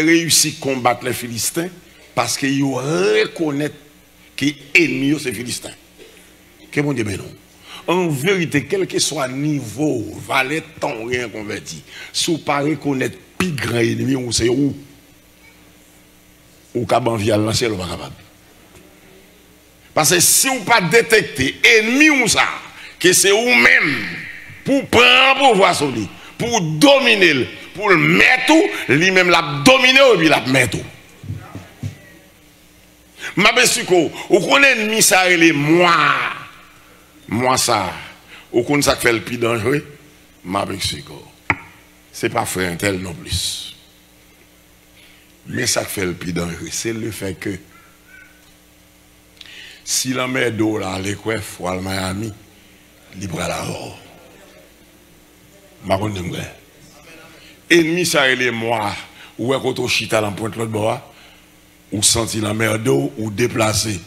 réussi à combattre les Philistins parce qu'ils reconnaissent que l'ennemi c'est les Philistins. Que bon Dieu, non. En vérité, quel que soit le niveau, valet, temps, rien converti, si vous ne reconnaissez pas le plus grand ennemi, ou c'est où? Ou qu'à vial lancer, vous pas capable. Parce que si vous pas détecter ennemi ou ça, que c'est vous-même, pour prendre pouvoir sur lui, pour dominer, pour le mettre tout, lui-même l'a dominer ou puis l'a mettre tout. Ma besiko, ou qu'on ennemi ça et les moi ça, ou qu'on ça fait le plus dangereux, ma besiko. C'est pas frère tel non plus. Mais ça fait le plus dangereux, c'est le fait que si la mer d'eau là, les couefs ou à Miami, libre à la mort. Ma connais ennemi ça et les moi, ou est quand chita dans pointe l'autre bois, ou senti la mer d'eau, ou déplacé,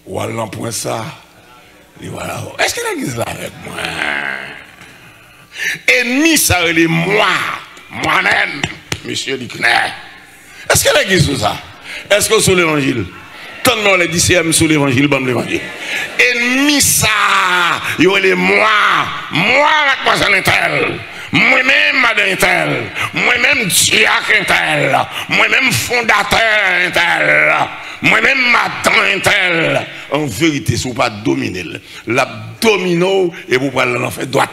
ou à l'empoint ça, et voilà. Est-ce que l'église là avec moi? Ennemi ça et les moi-même, monsieur Dicner. Est-ce que l'église c'est ça? Est-ce que sur l'évangile? Tant les DCM sur l'évangile, bon l'évangile. Ennemi ça, yo les moi avec moi j'en ai tel. Moi-même madame tel. Moi-même diacre tel. Moi-même fondateur tel. Moi-même matin tel. En vérité, si vous pas dominer, la domino et vous parlez en fait droite.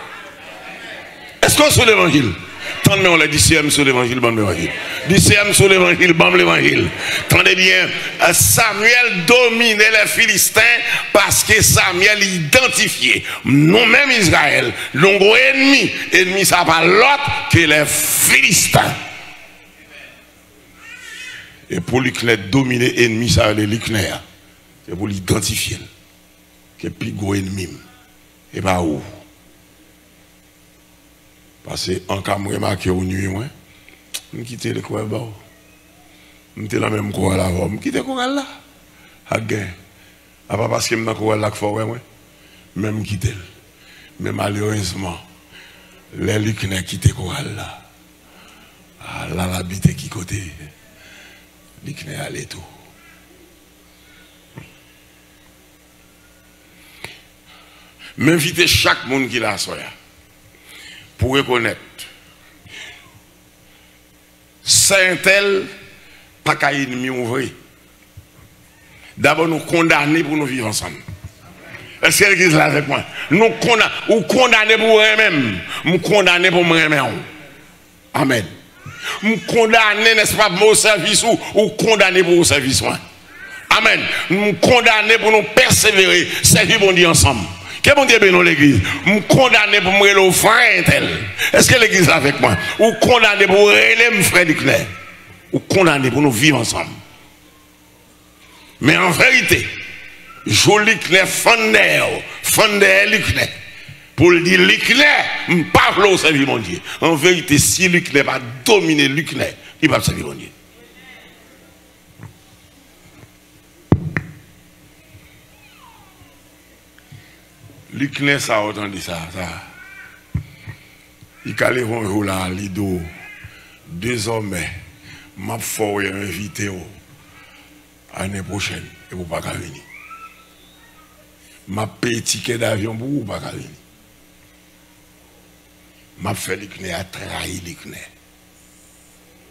Est-ce qu'on sur l'évangile? Tant on les DCM sur l'évangile, bon l'évangile. DCM sur l'évangile, bon l'évangile. Tendez bien, Samuel dominait les Philistins parce que Samuel identifiait nous-mêmes Israël, l'ongro ennemi ça pas l'autre que les Philistins. Et pour lui dominer ennemi, ça les Lucner. C'est pour l'identifier. Que plus gros ennemi. Et pas où? Parce que en cas de remarquer au nuit, je quitte le courant là. Je suis la même courant là. Je quitte le courant là. Pas parce que je suis dans le courant là que je même quitter. Mais malheureusement, les gens qui ont quitté le courant là, là, l'habité qui côté, les gens qui sont allés tout. M'inviter chaque monde qui l'a soya. Pour reconnaître Saint-Tel pas qu'à ennemi ouvrir. D'abord nous condamner pour nous vivre ensemble. Est-ce que l'église là avec moi? Nous condamner pour eux-mêmes, nous condamner pour moi-même. Amen. Nous condamner, n'est-ce pas, pour mon service ou condamner pour mon service. Amen. Nous condamner pour nous persévérer, servir bon Dieu ensemble. Que bon Dieu bénisse l'église. Nous condamner pour me le frère tel. Est-ce que l'église est avec moi? Ou condamner pour relèver mon frère Leclerc. Ou condamner pour nous vivre ensemble. Mais en vérité, joli Leclerc fondé Leclerc. Pour le dire Leclerc, je parle au service mon Dieu. En vérité, si Leclerc va dominer Leclerc, il va servir mon Dieu. L'Ikné, ça a entendu ça. Il a levé un jour là, Lido. Désormais, m'a fort invité l'année prochaine et vous pas venir. M'a payé ticket d'avion pour vous pas venir. M'a fait l'Ikné à trahir l'Ikné.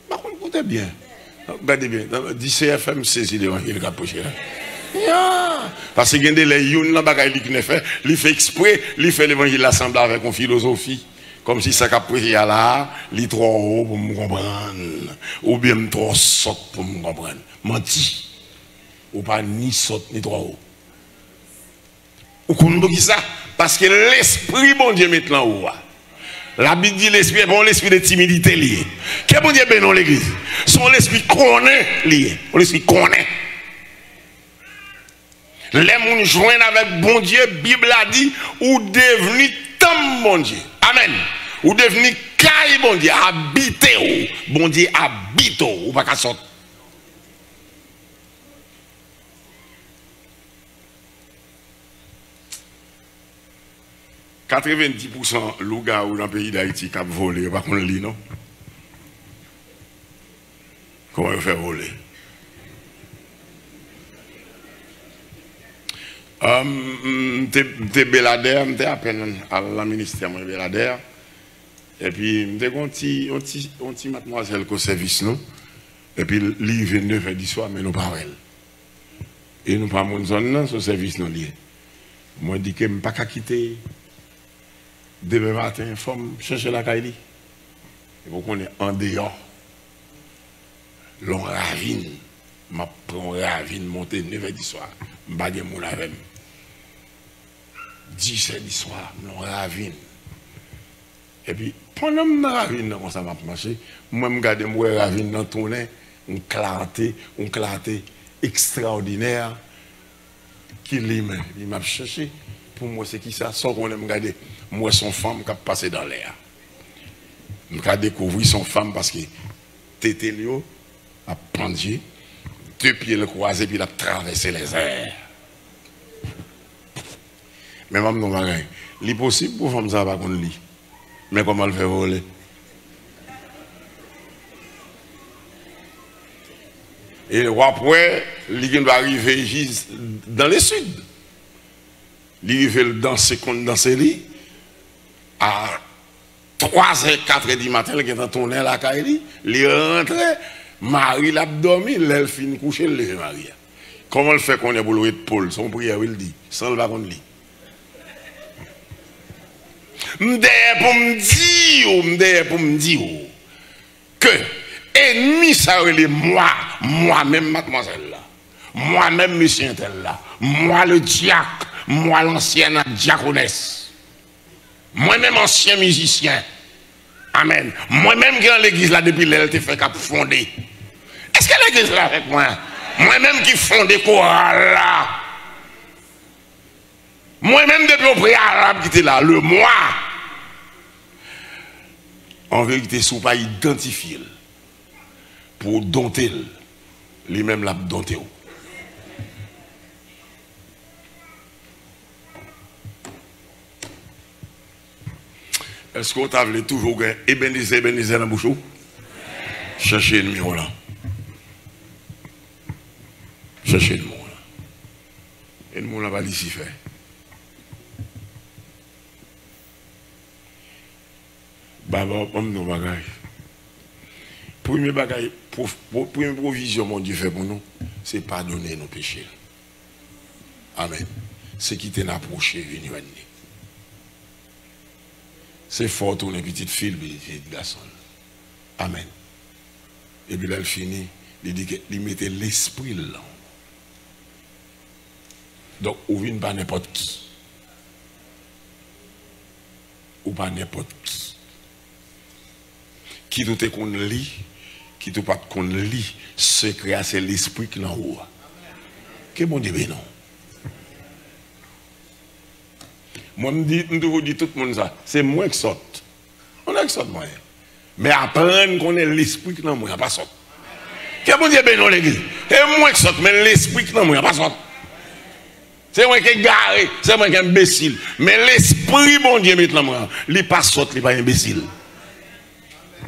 Par contre, écoutez bien. Regardez bien. DCFM saisit l'évangile capoché. Parce que les youn là bagaille li fait, il fait exprès, il fait l'évangile l'assemblée avec une philosophie comme si ça caprait là, il trop haut pour me comprendre ou bien trop sot pour me comprendre. Menti. Ou pas ni sot ni trop haut. Ou qu'on dit ça parce que l'esprit bon Dieu maintenant haut. La Bible dit l'esprit est bon, l'esprit de timidité lié. Qu'est bon Dieu bénit l'église? Son l'esprit connaît lié. L'esprit connaît. Les gens joignent avec bon Dieu, Bible a dit, ou devenu tam bon Dieu. Amen. Ou devenu caille bon Dieu, habité ou. Bon Dieu habite ou pas qu'à sortir. « 90% louga ou dans le pays d'Haïti qui a volé, pas qu'on lit, non? Comment il fait voler? J'étais Belader, j'étais à peine à la ministère de Belader. Et puis, j'étais un petit mademoiselle au service, nous. Et puis, il 29 du soir, mais nous pas elle. Et nous pas mon zone, ce service nous lié. Moi, je dis que je ne peux pas quitter. Demain matin, il faut chercher la caille. Et pour qu'on est en dehors, l'on ravine. Je prends ravine, monter 9h du soir. Je ne vais pas avec 10h du soir, l'on ravine. Et puis, pendant que je ravine, comme ça m'a marché, moi, je regarde moi ravine dans ton nez, une clarté extraordinaire qui il m'a cherché. Pour moi, c'est qui ça? Sans qu'on aime regarder, moi, son femme qui a passé dans l'air. Je vais découvrir son femme parce que Tété Léo a plongé, 2 pieds le croisé, puis il a traversé les airs. Mais même non, il est possible pour femme ça pas qu'on lit. Mais comment le faire voler? Et après, il doit arriver dans le sud. Il veut danser contre danser lui. À 3h, 4h du matin, il est tourné à la caille. Il rentre, Marie l'a dormi, elle finit coucher, il lève Marie. Comment il fait qu'on est pour le Paul? Son prière, il dit, sans le bagon de lit. M'dère pour me dire que ennemi ça est moi-même mademoiselle là, moi-même monsieur tel là, moi le diacre, moi l'ancienne diaconesse, moi-même ancien musicien, amen, moi-même qui dans l'église là depuis l'elle te fait qu'à fonder. Est-ce que l'église là avec moi? Moi-même qui fonde chorale là, moi-même depuis le préalable qui était là, le moi. En vérité, si vous ne pas identifier pour dompter, lui-même l'a dompté. Est-ce qu'on t'a toujours Ebenezer dans la bouche? Cherchez le mot là. Cherchez le mot là. Et le mot là va l'ici faire. Baba, nous bagaille. Premier bagaille, première provision, mon Dieu fait pour nous, c'est pardonner nos péchés. Amen. C'est quitter l'approcher, venir à nous. C'est fort tourner petite fille, petite garçon. Amen. Et puis là, elle finit, il dit qu'il mettait l'esprit là. Donc, on vient pas n'importe qui. Ou pas n'importe qui. Qui tout est qu'on lit, qui tout pas qu'on lit, secret c'est l'esprit qui est en haut. Que bon Dieu, non. Moi, je vous dis tout le monde ça, c'est moi qui saute. On a qui saute moi. Mais apprendre qu'on est l'esprit qui est en moi, pas saute. Que bon Dieu, non l'église. C'est moi qui saute, mais l'esprit qui est en moi, pas saute. C'est moi qui est garé, c'est moi qui est imbécile. Mais l'esprit, bon Dieu, maintenant, il n'est pas saute, il n'est pas imbécile.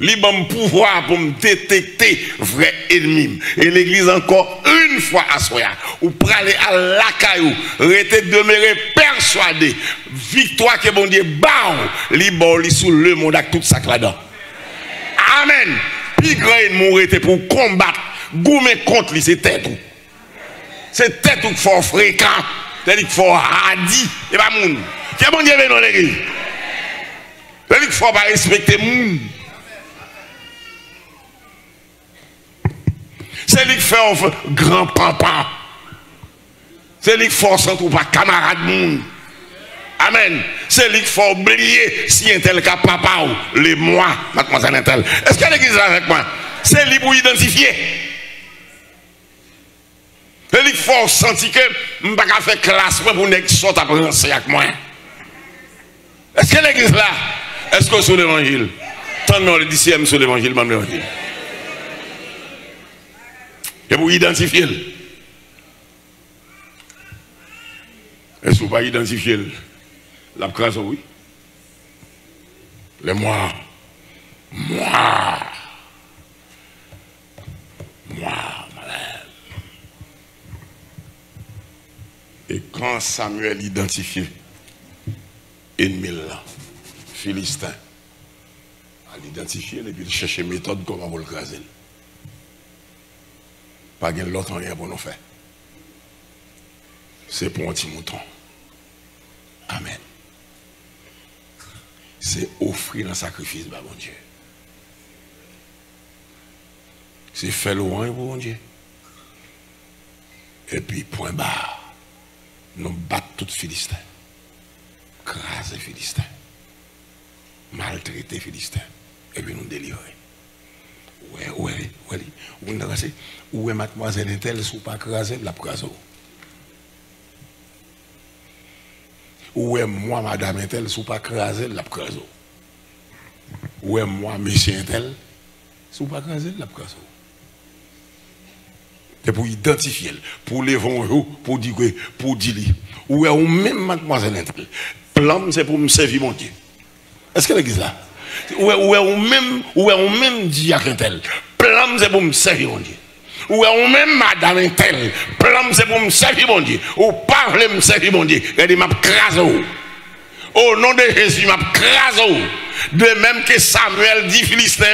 Il a un pouvoir pour me détecter vrai ennemi. Et l'église encore une fois à soi, ou pour aller à la caillou, rester demeuré persuadé, victoire que bon Dieu bat, il sous le monde avec tout ça là-dedans. Amen. Puis grand ennemi était pour combattre, goumer contre lui, c'est tête. C'est tête ou fort fréquent, c'est-à-dire fort hardi, et pas moun. Que bon Dieu vient dans l'église. C'est-à-dire qu'il faut pas respecter moun. C'est lui qui fait un grand papa. C'est lui qui force entre pas camarade moun. Amen. C'est lui qui faut oublier si un tel cas papa ou les moi, mademoiselle un tel. Est-ce que l'église est avec moi? C'est lui pour identifier. C'est lui qui faut sentir que je ne peux pas faire classe pour ne pas sortir à penser avec moi. Est-ce que l'église là? Est-ce que sur l'évangile? Tant non, le disciple sur l'évangile, même l'évangile. Et pour identifier. Est-ce que vous ne pas identifier la crasse, oui? Les moi. quand Samuel identifié ennemi là, Philistin, à l'identifier et puis il cherche méthode comment vous le craser. Pas de l'autre rien pour nous faire. C'est pour un petit mouton. Amen. C'est offrir un sacrifice, bah, mon Dieu. C'est faire loin pour mon Dieu. Et puis, point barre, nous battons tous les Philistins. Craser les Philistins. Maltraiter les Philistins. Et puis nous délivrer. Ouais, mademoiselle Intel, si vous pas craser, la craser. Ouais, moi, madame Intel, si vous pas craser, la craser. Ouais, moi, monsieur Intel, si vous pas craser, la craser. C'est pour identifier, pour les vendre, pour dire, pour dire. Ouais, ou même mademoiselle Intel, plan, c'est pour me servir mon Dieu. Est-ce que l'église là? Ou même dit à Intel, plan, c'est pour me servir mon Dieu. Ou même madame Intel, plan, c'est pour me servir mon Dieu. Ou pas me servir mon Dieu. Elle dit, m'a crasé. Au nom de Jésus, m'a crasé. De même que Samuel dit Philistin,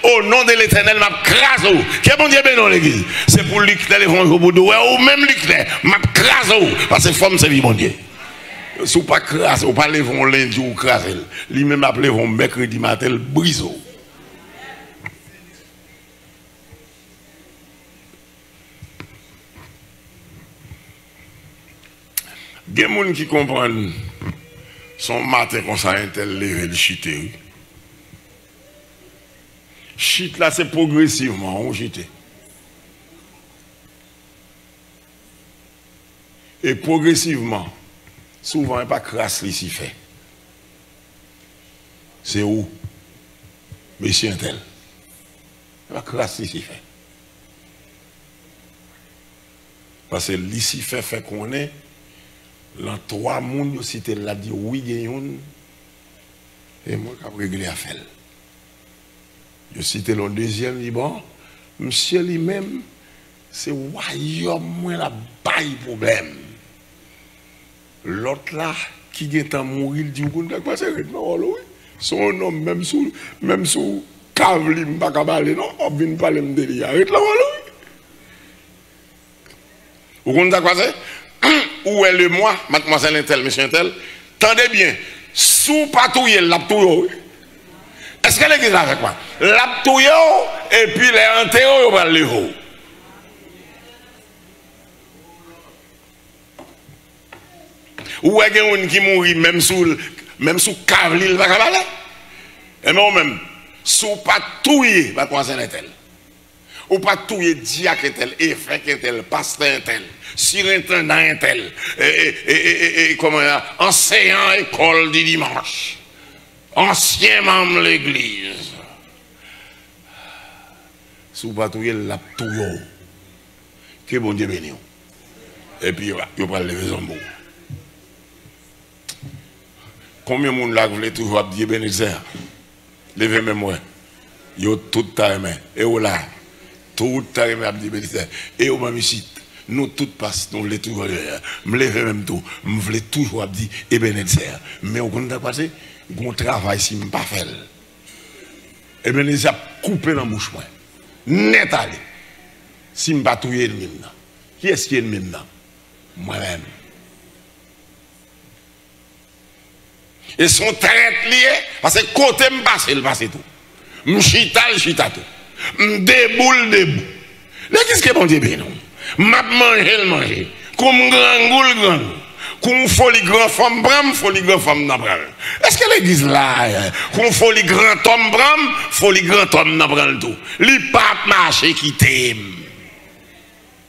au nom de l'Éternel, m'a crasé. Qu'est-ce bon Dieu béni l'église? C'est pour lui que l'évangile pour dire, ou même lui que m'a crasé. Parce que femme servir mon Dieu. Si vous ne pas craser, vous ne pas lever lundi ou craser, lui-même appelé mercredi matin, briseau. Il y a des gens qui comprennent son matin comme ça, un tel levé le chité. Chite là, c'est progressivement, on chite. Et progressivement, souvent, il n'y a pas crasse ici fait. C'est où? Monsieur Intel. Il n'y a pas crasse ici fait. Parce que l'ici fait qu'on est, dans 3 mondes, si tu l'as dit oui, gagne, et moi, je vais régler à faire. Je cite le deuxième, dit bon, monsieur lui-même, c'est royaume, moi, la baille problème. L'autre là, qui est en mourir, il dit, vous ne pouvez pas se rendre, son homme, même sous cave, il ne peut pas parler, non, on vient parler de lui, arrête là, vous comprenez quoi c'est? Où est le moi, mademoiselle Intel, monsieur Intel? Tendez bien, sous patouille, l'aptouille. Est-ce que l'église avec moi? L'aptouille, et puis les antéros, ils vont le haut. Ou est-ce qu'il y a quelqu'un qui mourit même sous cave, il va parler? Et même, sous patouille, mademoiselle Intel. Ou pas tout est diacre tel, évêque tel, pasteur tel, surintendant tel, comment enseignant école du dimanche, ancien membre de l'église. Sous pas tout est la tout que bon Dieu béni. Et puis il va lever son mot. Combien de monde là voulait toujours dire bénédiction? Levez même moi. Yo tout ta main et là. Tout à l'heure, et au même ici, nous tous passons, nous les toujours, me lever même tout, me voulais toujours dire, et bénédiction. Mais au contraire, passé, mon travail, si je ne pas faire. Et bien, les a coupé dans la bouche, net allé. Si je ne pas tout ennemi, qui est-ce qui est ennemi? Moi-même. Et son traite lié, parce que côté me passe, il passe tout. Je chita tout. Déboule. Qu'est-ce que bon Dieu béni? M'a manger. Comme grand. Comme folie grand femme bram, folie grand femme n'abral. Est-ce que l'église là, comme folie grand homme bram, folie grand homme n'abral tout. Li pas marcher qui t'aime.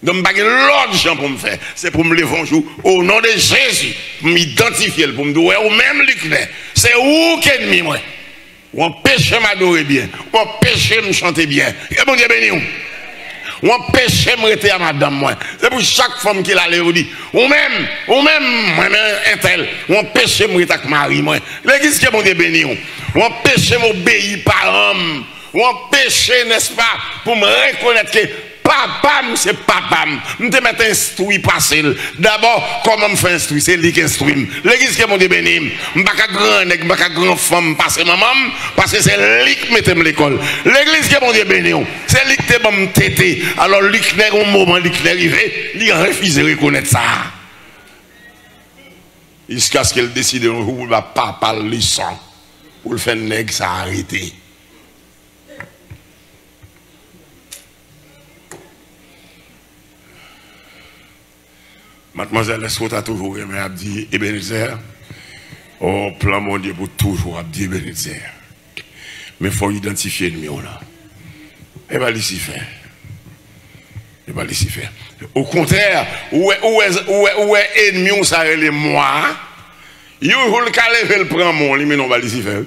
Donc pas l'autre gens pour me faire, c'est pour me lever un jour au nom de Jésus, pour m'identifier, pour me dire ou même l'éclair. C'est où qu'est ennemi moi? On pêche m'adorer bien, on pêche me chanter bien. Et bon Dieu béni. On pêche me rester à madame moi. C'est pour chaque femme qui l'a vous dit. Ou même, moi-même, un tel, on pêche me rester avec Marie moi. L'église qui bon Dieu béni. On pêche m'obéir par homme. On pêche, n'est-ce pas, pour me reconnaître que pas papa, c'est papa. Je te mets instruit passer. D'abord, comment me fait instruire? C'est lui qui instruit. L'église qui m'a dit béni. Je ne suis pas grand nègre, je ne suis pas grand femme passer maman, parce que c'est lui qui mette l'école. L'église qui m'a dit béni. C'est lui qui m'a tété. Alors, lui qui est au moment, lui qui est arrivé, il a refusé de reconnaître ça. Jusqu'à ce qu'elle décide de ne pas parler le sang. Pour le faire nègre, ça a arrêté. Mademoiselle, est-ce que tu as toujours aimé Abdi Ebenezer? Oh, plan mon Dieu pour toujours Abdi Ebenezer. Mais il faut identifier le mieux là. Et bien, ici faire. Et bien, ici faire. Au contraire, où est ennemi, ça est moi. Il faut le caler, le prend mon, mais non, va ici faire.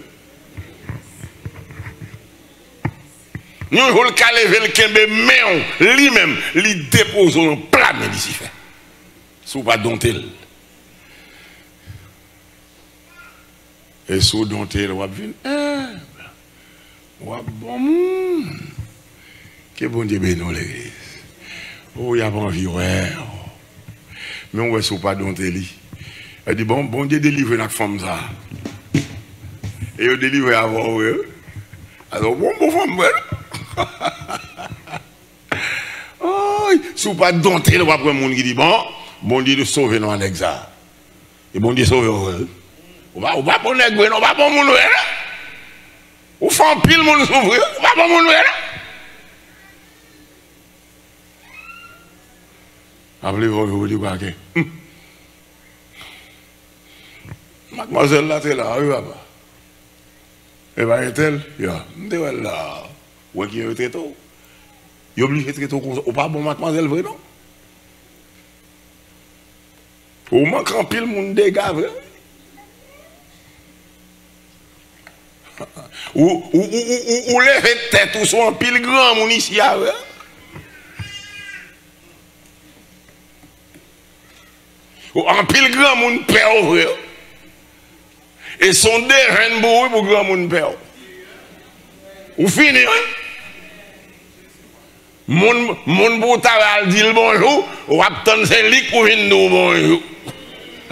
Nous faut le caler, le kembe, mais lui-même, il dépose en plat, mais ici faire. Sous pas dontel. Et sous dontel, on va venir. Bon monde. Que bon Dieu bénisse l'église. Oh, il n'y a pas envie, ouais. Mais on va sous pas dontel. Elle dit, bon Dieu délivre la femme ça. Et il délivre avant, ouais. Alors, bon femme, ouais. Oh, sous pas dontel, on va prendre un monde qui dit, bon Dieu de sauver nous en exil. Et bon Dieu sauver nous. On va pas nègre, on va pas mon noué. On fait un pile mon s'ouvrir, on va pas mon noué. Appelez-vous, vous dites quoi? Mademoiselle là, t'es là, oui, papa. Et bien, est-elle? Ya, m'déwelle là. Ou qui est très tôt? Il est obligé de très tôt comme ça. Ou pas bon, mademoiselle, vrai, non? Ou manque un pile mon dégât, vrai? Ou lever tête, ou soit un pile grand, mon ici, vrai? Ou un pile grand, mon père, vrai? Et son déjeuner pour grand mon père. Ou fini, hein? Mon boutaval dit le bonjour, ou attend c'est lui pour venir nous bonjour.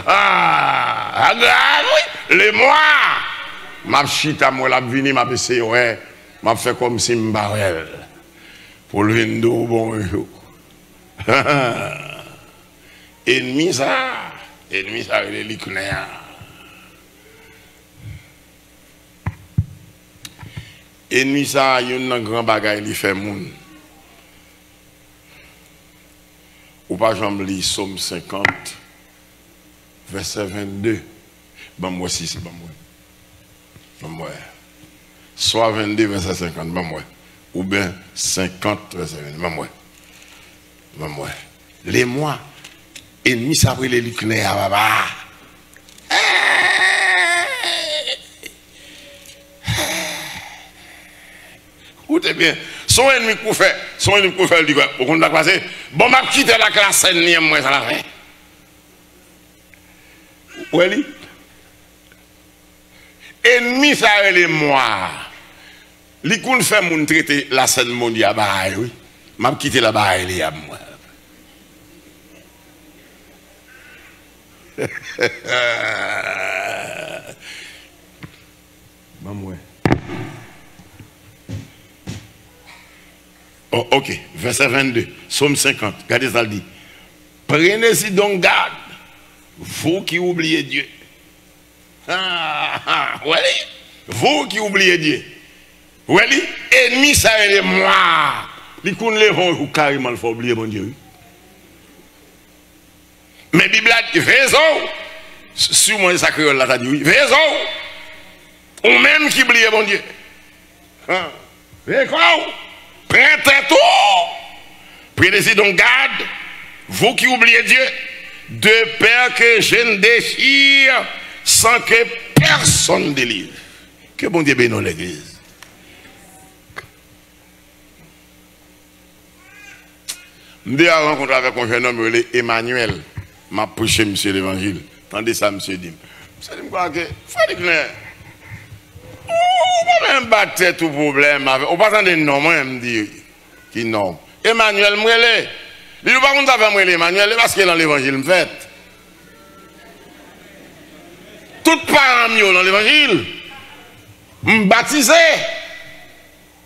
Ah, oui, les mois. Ma chita, moi, la vini, ma pc, ouais, m'a fait comme si m'barrel. Pour le venir nous bonjour. Ennemi ça, il est l'icnéa. Ennemi ça, il y a un grand bagage qui fait moun. Ou pas j'en lis Somme 50, verset 22. Bon, moi aussi, c'est bon, moi. Bon, moi. Soit 22, verset 50, bon, moi. Ou bien 50, verset 22, bon, moi. Bon, moi. Les mois, ennemis, ça brûle les lucnés à baba. Écoutez bien, son ennemi pour faire, il dit quoi? Au compte de la classe, bon, m'a quitté la classe, moi, ça l'a fait. Où est-il? Ennemi, ça est moi. Li qu'on fait mon traiter la scène mondiale, bah oui. M'a quitté la bas il y a moi. Maman. Oh, ok, verset 22, Somme 50, regardez ça le dit. Prenez-y donc garde, vous qui oubliez Dieu. Oui, vous qui oubliez Dieu. Oui, ennemi, ça est moi. Les qu'on les vont carrément, il faut oublier mon Dieu. Mais Bible a dit, raison. Sur moi, ça créole là, ça dit oui, raison. Ou même qui oublie mon Dieu. D'accord? Prêtez tout. Prenez-y donc garde, vous qui oubliez Dieu, de peur que je ne déchire sans que personne délivre. Que bon Dieu bénisse l'église. Je me rencontré avec un jeune homme, Emmanuel, m'a prêché monsieur l'évangile. Tendez ça, monsieur dit. Monsieur dit, quoi que, faut dire que, on va même battre tout problème. On va attendre non, moi, je me dis, qui non. Emmanuel Mwele. Il ne pas qu'on t'a fait Emmanuel parce qu'il est dans l'évangile fait. Tout parents mieux dans l'évangile. M'baptisé.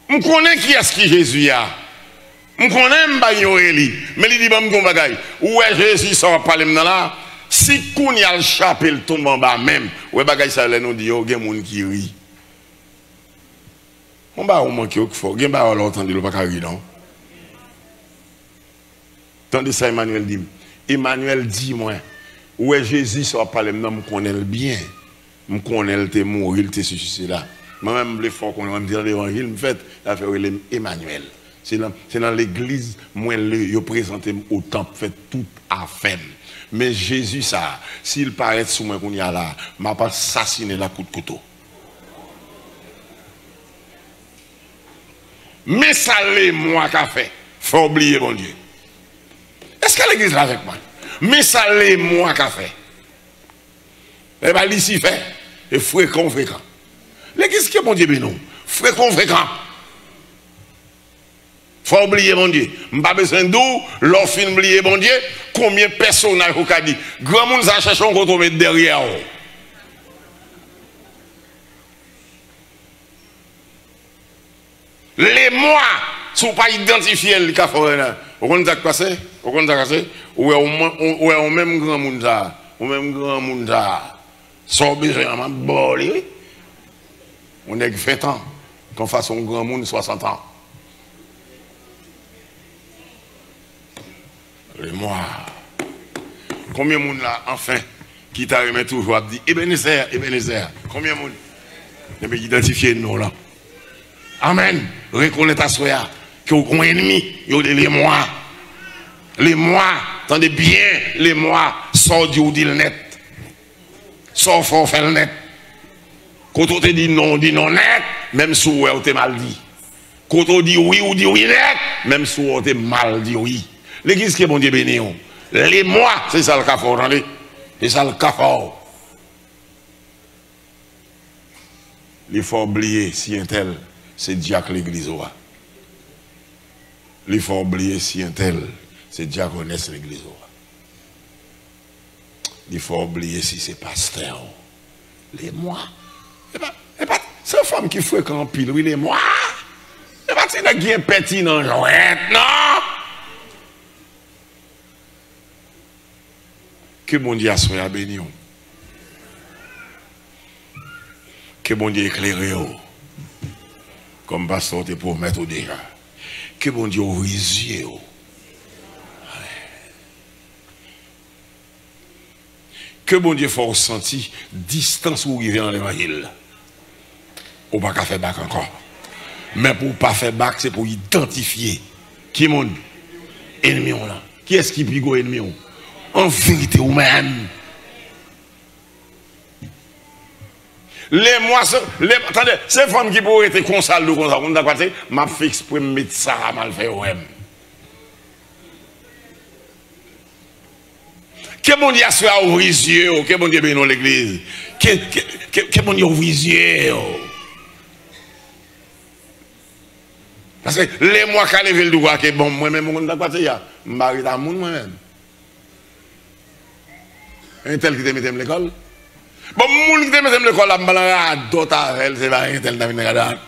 M'connais qui est-ce qui Jésus a. M'connais m'bagno Eli. Mais il dit bon m'gon bagay. Où est Jésus sort parler maintenant là. Si qu'on y a le chapelle tombe en bas même. Ouais bagay ça nous dit yo gen moun qui rit. On va au manquer au faut. Gen ba l'entendre le pas ri non. Tandis ça Emmanuel dit. Emmanuel dit moi. Où est Jésus sort parler maintenant me connaît bien. Me connaît le te mourir, te suicide là. Moi-même, les fois qu'on va me dire l'évangile, me fait, la faire Emmanuel. C'est dans l'église, moi, je présente au temple, fait tout à fait. Mais Jésus, ça, s'il paraît sous moi qu'on y a là, m'a pas assassiné la coup de couteau. Mais ça, les moi qu'a fait, faut oublier, mon Dieu. Est-ce que l'église là avec moi? Mais ça, les moi qu'a fait. Eh bien, ici, fait, et fréquent. L'église qui est mon Dieu, non. Fréquent. Faut oublier mon Dieu. M'pas besoin d'où, l'on fin oublier mon Dieu, combien de personnages vous avez dit. Grand monde ça cherche qu'on te mettre derrière. Les mois, si vous pas identifié le café, vous comprenez ce qui passe? Vous comprenez ce qui passe? Ou est même grand monde ça, ou même grand monde ça. Sans besoin de bolé. On est 20 ans. Qu'on fasse un grand monde 60 ans. Et moi. Combien de monde là, enfin, qui t'a remis toujours, a dit Ebenezer. Combien de monde? Et bien, identifier nous là. Amen. Reconnaître à soi que vous avez un ennemi. Vous avez les mois. Les mois. Attendez bien, les mois. Sort du deal net. Sort fort, fait le net. Quand on te dit non net, même si on te mal dit. Quand on dit oui ou dit oui net, même si on te mal dit oui. L'église qui est bon Dieu béni. Les mois, c'est ça le cas fort, attendez. C'est ça le cas fort. Il faut oublier si un tel, c'est diacre l'église. Il faut oublier si un tel, c'est diaconesse l'église. Il faut oublier si c'est pasteur. Les mois. C'est une femme qui fréquente pile, oui, les mois. Et pas c'est qui est petit dans jouette, non. Que bon Dieu soit béni. Que bon Dieu éclaire. Comme pasteur te pour mettre déjà. Que bon Dieu ouvre les yeux. Que bon Dieu faut ressentir distance où il vient dans l'évangile. On ne va pas faire bac encore. Mais pour ne pas faire bac, c'est pour identifier qui est mon ennemi là. Qui est-ce qui pigo ennemi? En vérité, ou même. Les mois, attendez, ces femmes qui pourraient être consales de comme ça, on a fait m'a fait exprès mettre ça à mal fait OM. Que bon Dieu soit ouvrir les yeux, que bon Dieu bénisse l'église. Que bon Dieu ouvre les yeux. Parce que les mois qui levé le droit, que bon, moi-même, on a passé, je m'arrête à moi-même. Un tel qui te mette à l'école. Bon, moun qui te mette à l'école, je me à d'autres avec c'est pas un tel qui te mette à l'école.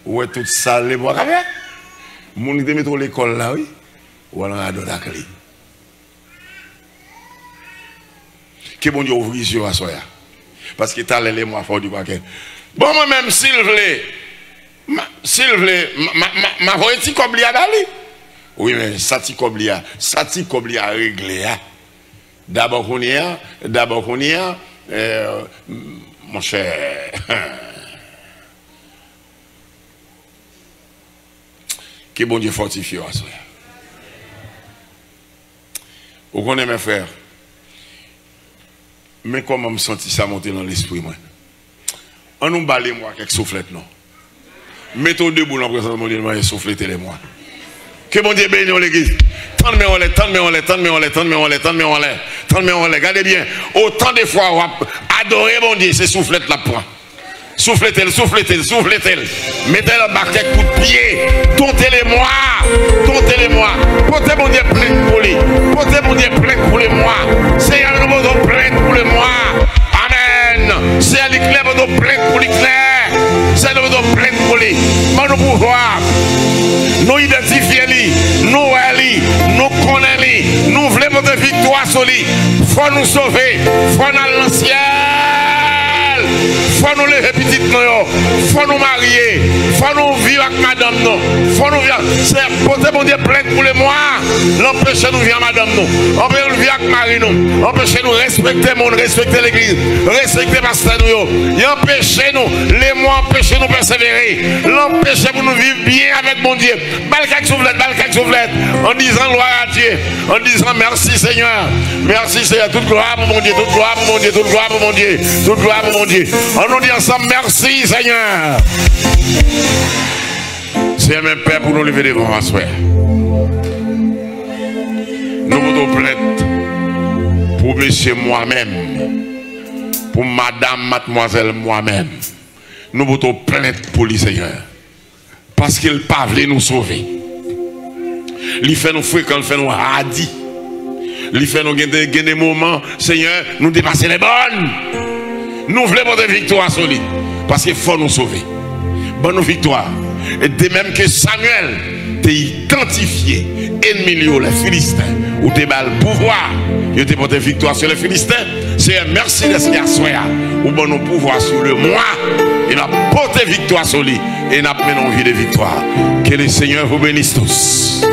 Ouais, tout ça, les mois qui fait. Moun qui te mette à l'école là, oui. Ou alors à d'autres avec lui. Que bon Dieu ouvre les yeux à soi. Parce que t'as les mois fort du paquet. Bon, moi-même, s'il vous plaît, ma voix est-il comme l'ia d'aller? Oui, mais ça t'y comme l'ia réglé. D'abord qu'on y a, mon cher. Que bon Dieu fortifie à soi. Vous connaissez mes frères? Mais comment me sentis ça monter dans l'esprit, moi? On nous balait moi quelques soufflettes, non? Mettons debout dans la présence de mon Dieu, moi, et soufflettez les moi. Que mon Dieu bénisse l'église. Tendez-moi en l'air. Regardez bien. Autant de fois, adorer mon Dieu, c'est soufflette la point. Soufflez-le, soufflez-le, soufflez-le. Mettez-le en bas quelques coups de pied. Tontez-les-moi. Tontez-les-moi. Portez mon Dieu plainte pour lui. Portez mon Dieu plainte pour les mois. Seigneur, nous avons plainte pour les mois. Amen. Seigneur, l'éclair, nous avons plainte pour l'éclair. Seigneur, nous avons plainte pour lui. Mais nous pouvoir nous identifier lui, nous aller, nous connaître lui, nous voulons de victoire sur lui. Faut nous sauver, faut nous aller dans le ciel. Faut nous lever petit nous, faut nous marier, faut nous vivre avec madame nous, faut nous vivre. C'est porter mon Dieu plainte pour les mois, l'empêcher nous vivre madame nous, empêcher nous vivre avec Marie nous, empêcher nous respecter le monde, respecter l'église, respecter pasteur nous, et empêcher nous, les mois empêcher nous persévérer, l'empêcher pour nous vivre bien avec mon Dieu. Balcac soufflette, en disant gloire à Dieu, en disant merci Seigneur, merci Seigneur, toute gloire pour mon Dieu, toute gloire pour mon Dieu, toute gloire pour mon Dieu, toute gloire pour mon Dieu. On nous dit ensemble merci Seigneur. C'est même Père pour nous lever devant ma soeur. Nous vous plainte pour monsieur moi-même, pour madame, mademoiselle moi-même. Nous vous plainte pour le Seigneur. Parce qu'il pas voulu nous sauver. Il fait nous fréquents, il fait nous radis. Il fait nous gagner des moments, Seigneur, nous dépasser les bonnes. Nous voulons avoir des victoires sur lui. Parce qu'il faut nous sauver. Bonne victoire. Et de même que Samuel t'a identifié, ennemi les Philistins, ou t'es bas le pouvoir, il t'a porté victoire sur les Philistins. C'est un merci de ce garçon, ou bon nous pouvoir sur le moi, il a porté victoire sur lui, et il a mené une vie de victoire. Que le Seigneur vous bénisse tous.